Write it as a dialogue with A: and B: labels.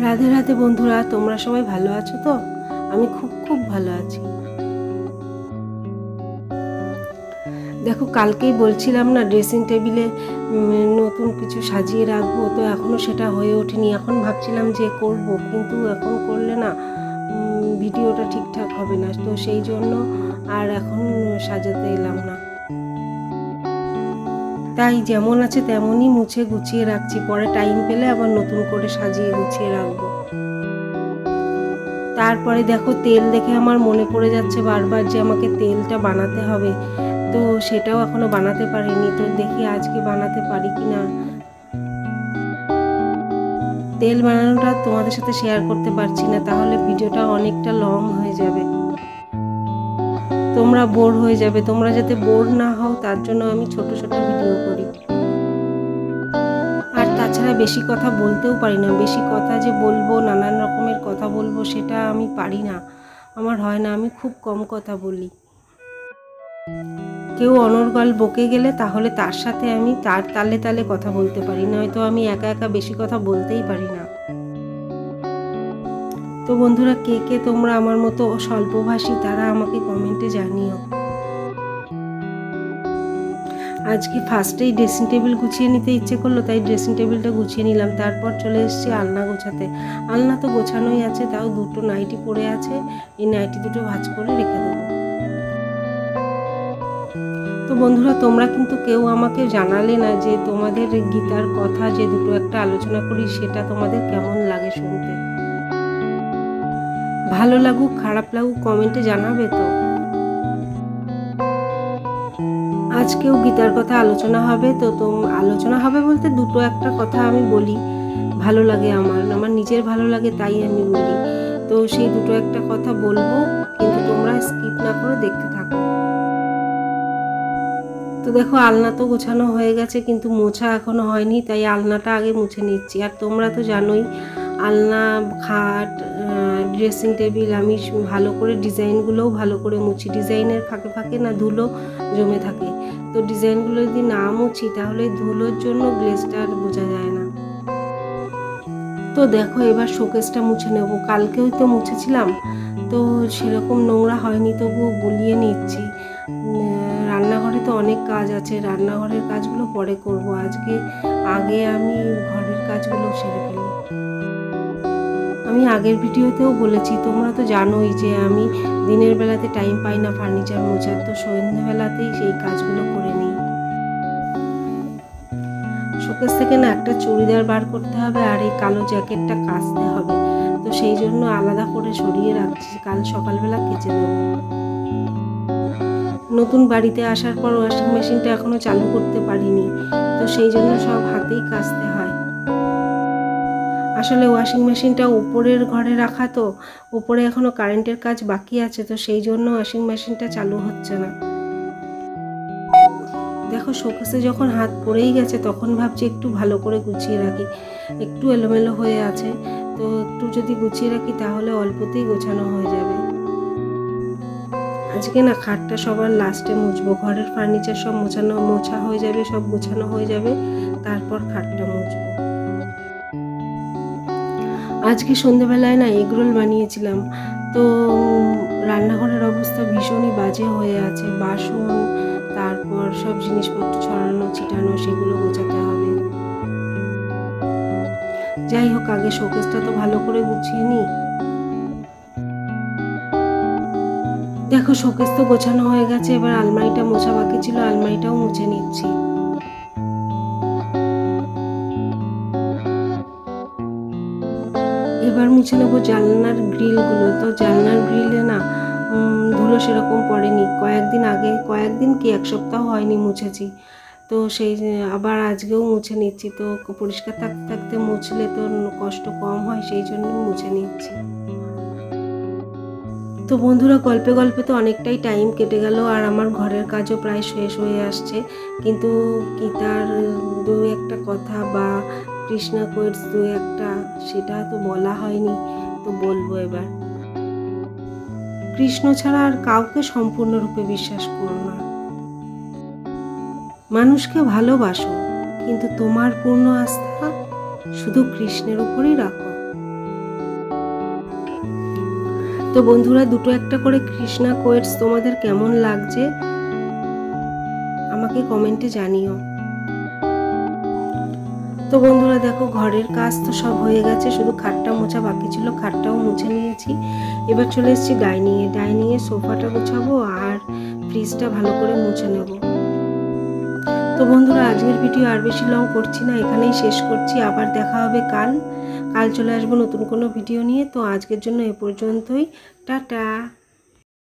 A: রাধে রাধে বন্ধুরা, তোমরা সবাই ভালো আছো তো? আমি খুব খুব ভালো আছি। দেখো, কালকেই বলছিলাম না ড্রেসিং টেবিলে নতুন কিছু সাজিয়ে রাখবো, তো এখনও সেটা হয়ে ওঠেনি। এখন ভাবছিলাম যে করব, কিন্তু এখন করলে না ভিডিওটা ঠিকঠাক হবে না, তো সেই জন্য আর এখন সাজাতে এলাম না। তাই যেমন আছে তেমনই মুছে গুছিয়ে রাখছি, পরে টাইম পেলে আবার নতুন করে সাজিয়ে গুছিয়ে রাখবো। তারপরে দেখো, তেল দেখে আমার মনে পড়ে যাচ্ছে বারবার যে আমাকে তেলটা বানাতে হবে, তো সেটাও এখনো বানাতে পারিনি। তো দেখি আজকে বানাতে পারি কিনা। তেল বানানোটা তোমাদের সাথে শেয়ার করতে পারছি না, তাহলে ভিডিওটা অনেকটা লং হয়ে যাবে, তোমরা বোর হয়ে যাবে। তোমরা যাতে বোর না হও তার জন্য আমি ছোট ছোট ভিডিও করি। আর তাছাড়া বেশি কথা বলতেও পারি না, বেশি কথা যে বলবো, নানান রকমের কথা বলবো, সেটা আমি পারি না, আমার হয় না। আমি খুব কম কথা বলি। কেউ অনর্গল বকে গেলে তাহলে তার সাথে আমি তার তালে তালে কথা বলতে পারি, নয়তো আমি একা একা বেশি কথা বলতেই পারি না। তো বন্ধুরা, কে কে তোমরা আমার মতো স্বল্পভাষী তারা আমাকে কমেন্টে জানিও। আজকে ফার্স্টেই ড্রেসিং টেবিল গুছিয়ে নিতে ইচ্ছে করলো, তাই ড্রেসিং টেবিলটা গুছিয়ে নিলাম। তারপর চলে এসেছি আলনা গোছাতে। আলনা তো গোছানোই আছে, তাও দুটো নাইটি পড়ে আছে, এই নাইটি দুটো ভাঁজ করে রেখে দেবো। তো বন্ধুরা, তোমরা কিন্তু কেউ আমাকে জানালে না যে তোমাদের গীতার কথা যে দুটো একটা আলোচনা করি, সেটা তোমাদের কেমন লাগে শুনতে। ভালো লাগুক খারাপ লাগুক কমেন্টে জানাবে তো। আজকেও গীতার কথা আলোচনা হবে, তো আলোচনা হবে বলতে দুটো একটা কথা আমি বলি, ভালো লাগে আমার নিজের ভালো লাগে তাই আমি বলি। তো সেই দুটো একটা কথা বলবো, কিন্তু তোমরা স্কিপ না করে দেখতে থাকো। তো দেখো, আলনা তো গোছানো হয়ে গেছে, কিন্তু মোছা এখনো হয়নি, তাই আলনাটা আগে মুছে নিচ্ছি। আর তোমরা তো জানোই, আলনা, খাট, ড্রেসিং টেবিল আমি ভালো করে ডিজাইনগুলোও ভালো করে মুছি। ডিজাইনের ফাঁকে ফাঁকে না ধুলো জমে থাকে, তো ডিজাইনগুলো যদি না মুছি তাহলে ধুলোর জন্য গ্লেজটা আর বোঝা যায় না। তো দেখো, এবার শোকেসটা মুছে নেব। কালকেও তো মুছেছিলাম, তো সেরকম নোংরা হয়নি, তবুও বুলিয়ে নিচ্ছি। রান্নাঘরে তো অনেক কাজ আছে, রান্নাঘরের কাজগুলো পরে করব, আগে আমি ঘরের কাজগুলো সেরে ফেলি। আমি আগের ভিডিওতেও বলেছি, তোমরা তো জানোই যে আমি দিনের বেলাতে টাইম পাই না ফার্নিচার মোছার, তো সন্ধ্যেবেলাতেই সেই কাজগুলো করে নিই। শোকেস থেকে না একটা চুড়িদার বার করতে হবে, আর এই কালো জ্যাকেটটা কাচতে হবে, তো সেই জন্য আলাদা করে সরিয়ে রাখছি, কাল সকালবেলা কেচে দেবো। নতুন বাড়িতে আসার পর ওয়াশিং মেশিনটা এখনো চালু করতে পারিনি, তো সেই জন্য সব হাতেই কাচতে হয়। আসলে ওয়াশিং মেশিনটা উপরের ঘরে রাখা, তো উপরে এখনো কারেন্টের কাজ বাকি আছে, তো সেই জন্য ওয়াশিং মেশিনটা চালু হচ্ছে না। দেখো, শোকেসে যখন হাত পড়েই গেছে তখন ভাবছি একটু ভালো করে গুছিয়ে রাখি, একটু এলোমেলো হয়ে আছে, তো একটু যদি গুছিয়ে রাখি তাহলে অল্পতেই গোছানো হয়ে যাবে। আজকে না খাটটা সবার লাস্টে মুছবো, ঘরের ফার্নিচার সব মোছা হয়ে যাবে, সব গোছানো হয়ে যাবে, তারপর খাটটা মুছবো। আজকে সন্ধেবেলায় না এগরোল বানিয়েছিলাম, তো রান্নাঘরের অবস্থা ভীষণই বাজে হয়ে আছে। বাসন, তারপর সব জিনিসপত্র ছড়ানো ছিটানো, সেগুলো গোছাতে হবে। যাই হোক, আগে শোকেসটা তো ভালো করে গুছিয়ে নিই। দেখো, শোকেস তো গোছানো হয়ে গেছে, এবার আলমারিটা মোছা বাকি ছিল, আলমারিটাও মুছে নিচ্ছি। এবার মুছে নেবো জানলার গ্রিলগুলো। তো জানলার গ্রিলে না ধুলো সেরকম পড়েনি, কয়েকদিন কি এক সপ্তাহ হয়নি মুছেছি, তো সেই আবার আজকেও মুছে নিচ্ছি। তো পরিষ্কার থাকতে থাকতে মুছলে তো কষ্ট কম হয়, সেই জন্যই মুছে নিচ্ছি। তো বন্ধুরা, গল্পে গল্পে তো অনেকটাই টাইম কেটে গেল, আর আমার ঘরের কাজও প্রায় শেষ হয়ে আসছে, কিন্তু গীতার দু একটা কথা বা কৃষ্ণা কোয়েটস দু একটা, সেটা তো বলা হয়নি, তো বলবো এবার। কৃষ্ণ ছাড়া আর কাউকে সম্পূর্ণরূপে বিশ্বাস করো না। মানুষকে ভালোবাসো, কিন্তু তোমার পূর্ণ আস্থা শুধু কৃষ্ণের উপরই রাখো। তো বন্ধুরা, দুটো একটা করে কৃষ্ণা কোয়েটস তোমাদের কেমন লাগছে আমাকে কমেন্টে জানিও। তো বন্ধুরা দেখো, ঘরের কাজ তো সব হয়ে গেছে, শুধু খাটটা মোছা বাকি ছিল, খাটটাও মুছে নিয়েছি। এবার চলে এসেছি ডাইনিংয়ে সোফাটা গোছাবো আর ফ্রিজটা ভালো করে মুছে নেব। তো বন্ধুরা, আজকের ভিডিও আর বেশি লং করছি না, এখানেই শেষ করছি। আবার দেখা হবে কাল চলে আসবো নতুন কোনো ভিডিও নিয়ে। তো আজকের জন্য এ পর্যন্তই, টাটা।